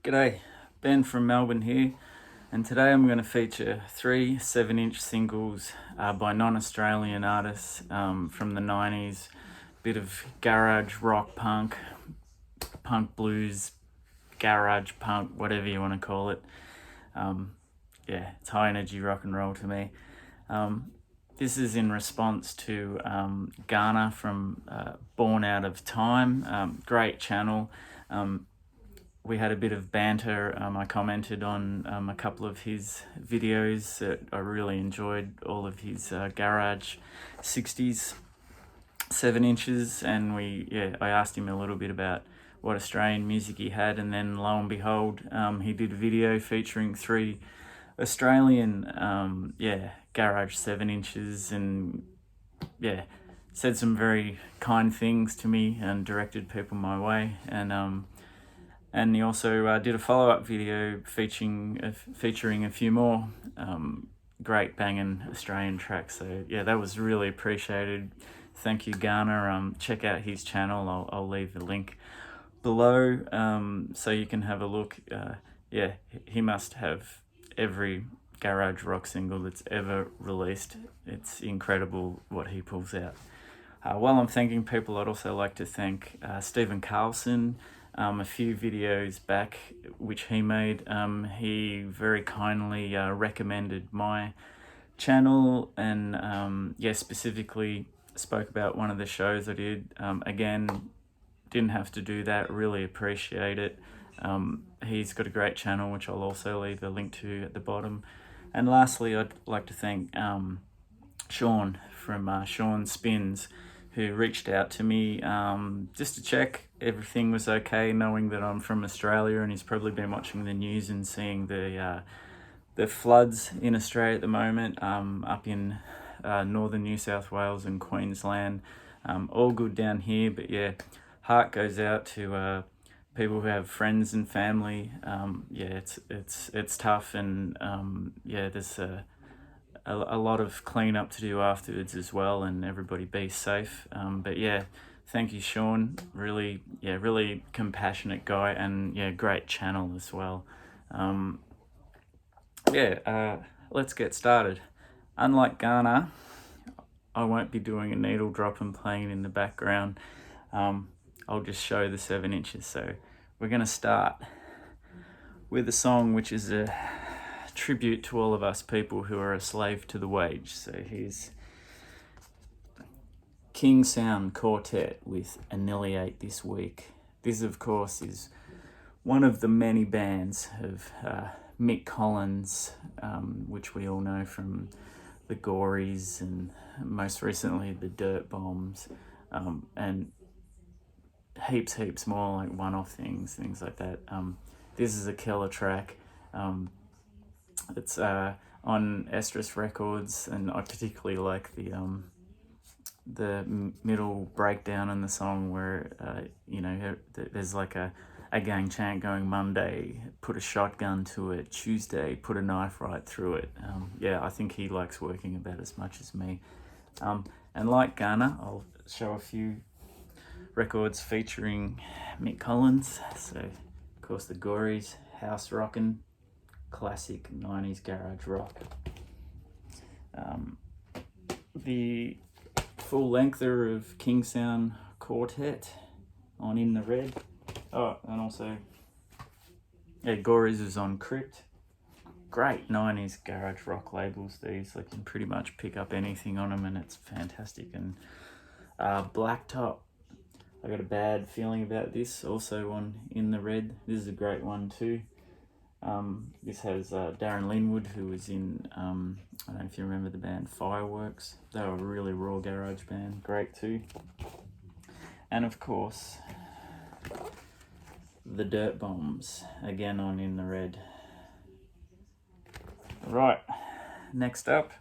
G'day, Ben from Melbourne here, and today I'm going to feature three 7-inch singles by non-Australian artists from the 90s. Bit of garage rock punk, punk blues, garage punk, whatever you want to call it. It's high energy rock and roll to me. This is in response to Garner from Born Out of Time. Great channel. We had a bit of banter. I commented on a couple of his videos that I really enjoyed, all of his garage 60s 7-inches, and I asked him a little bit about what Australian music he had, and then lo and behold, he did a video featuring three Australian garage 7-inches, and said some very kind things to me and directed people my way. And he also did a follow-up video featuring a few more great banging Australian tracks. So yeah, that was really appreciated. Thank you, Garner. Check out his channel. I'll leave the link below so you can have a look. He must have every garage rock single that's ever released. It's incredible what he pulls out. While I'm thanking people, I'd also like to thank Stephen Carlson. A few videos back which he made, he very kindly recommended my channel, and specifically spoke about one of the shows I did. Again, didn't have to do that, really appreciate it. He's got a great channel which I'll also leave a link to at the bottom. And lastly, I'd like to thank Shaun from Shaun Spins, who reached out to me just to check everything was okay, knowing that I'm from Australia, and he's probably been watching the news and seeing the floods in Australia at the moment, up in northern New South Wales and Queensland. All good down here, but yeah, heart goes out to people who have friends and family. It's tough, and there's a lot of cleanup to do afterwards as well, and everybody be safe. Thank you, Shaun. Really compassionate guy, and great channel as well. Let's get started. Unlike Garner, I won't be doing a needle drop and playing it in the background. I'll just show the 7-inches. So we're gonna start with a song which is a tribute to all of us people who are a slave to the wage. So here's King Sound Quartet with Annihilate This Week. This, of course, is one of the many bands of Mick Collins, which we all know from the Gories and most recently the Dirt Bombs, and heaps more like one-off things like that. This is a killer track. It's on Estrus Records, and I particularly like the middle breakdown in the song where there's like a gang chant going: Monday, put a shotgun to it; Tuesday, put a knife right through it. I think he likes working about as much as me. And like Garner, I'll show a few records featuring Mick Collins. So of course the Gories, House Rockin', classic 90s garage rock. The full lengther of King Sound Quartet on In the Red. Oh, and also Gories is on Crypt. Great 90s garage rock labels these. I can pretty much pick up anything on them, and it's fantastic. And Blacktop, I got a bad feeling about this, also on In the Red. This is a great one too. This has Darren Linwood, who was in, I don't know if you remember the band Fireworks. They were a really raw garage band, great too. And of course, the Dirt Bombs, again on In the Red. Right, next up,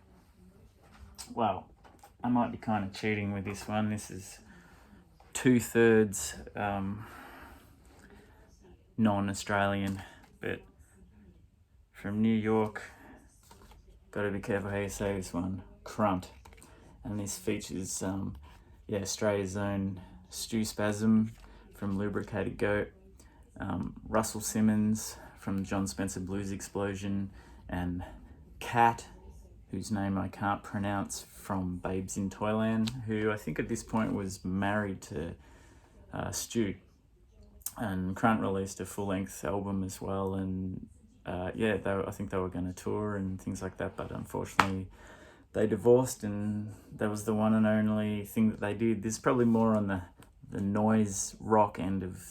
well, I might be kind of cheating with this one. This is 2/3 non-Australian, but from New York. Gotta be careful how you say this one. Crunt. And this features Australia's own Stu Spasm from Lubricated Goat. Russell Simmons from John Spencer Blues Explosion, and Kat, whose name I can't pronounce, from Babes in Toyland, who I think at this point was married to Stu. And Crunch released a full-length album as well, and I think they were going to tour and things like that, but unfortunately they divorced, and that was the one and only thing that they did. This is probably more on the noise rock end of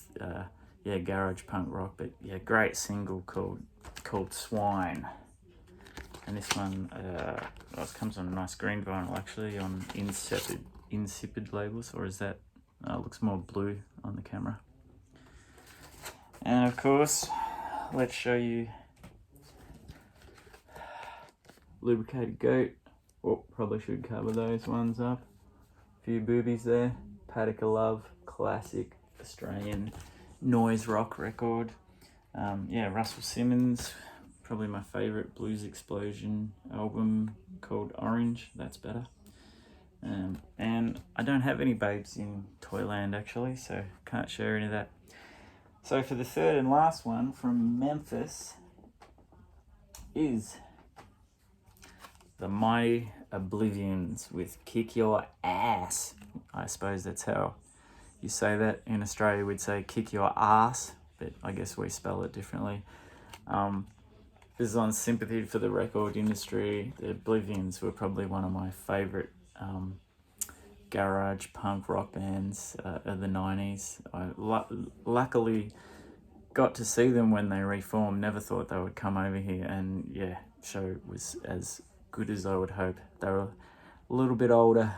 garage punk rock, but yeah, great single called Swine. And this one it comes on a nice green vinyl, actually, on insipid labels, or is that it looks more blue on the camera. And of course, let's show you Lubricated Goat. Oh, probably should cover those ones up. A few boobies there. Paddock of Love, classic Australian noise rock record. Russell Simmons, probably my favourite Blues Explosion album, called Orange. That's better. And I don't have any Babes in Toyland, actually, so can't share any of that. So for the third and last one, from Memphis, is the Mighty Oblivions with Kick Your Ass. I suppose that's how you say that. In Australia we'd say kick your ass, but I guess we spell it differently. This is on sympathy for the record industry. The Oblivions were probably one of my favourite garage punk rock bands of the 90's. I luckily got to see them when they reformed. Never thought they would come over here, and yeah, show was as good as I would hope. They were a little bit older,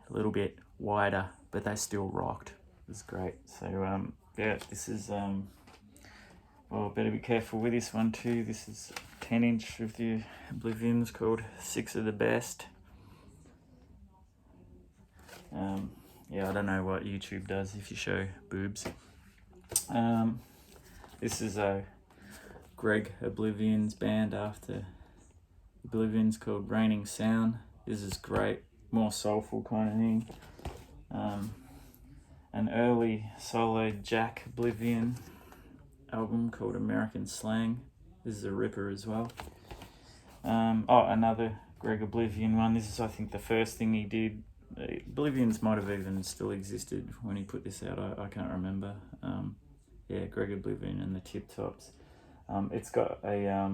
a little bit wider, but they still rocked. It was great. So this is better be careful with this one too. This is 10" of the Oblivions, called Six of the Best. I don't know what YouTube does if you show boobs. This is a Greg Oblivion's band after Oblivion's, called Raining Sound. This is great, more soulful kind of thing. An early solo Jack Oblivion album called American Slang. This is a ripper as well. Another Greg Oblivion one. This is, I think, the first thing he did. Oblivions might have even still existed when he put this out. I can't remember. Greg Oblivion and the Tip Tops. It's got a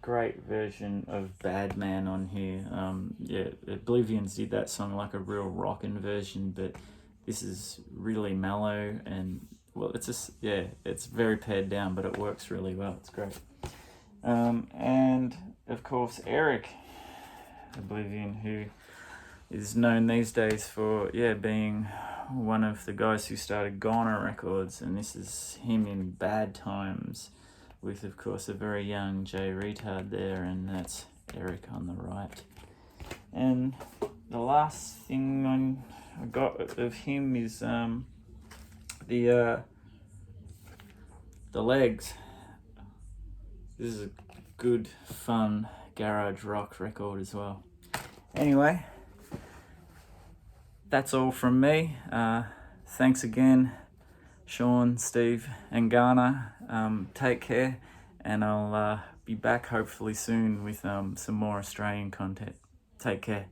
great version of Bad Man on here. Oblivions did that song like a real rockin' version, but this is really mellow and, well, it's very pared down, but it works really well. It's great. And of course, Eric Oblivion, who is known these days for being one of the guys who started Garner Records, and this is him in Bad Times, with, of course, a very young Jay Retard there, and that's Eric on the right. And the last thing I got of him is the Legs. This is a good, fun garage rock record as well. Anyway, that's all from me. Thanks again, Shaun, Steve, and Garner. Take care, and I'll be back hopefully soon with some more Australian content. Take care.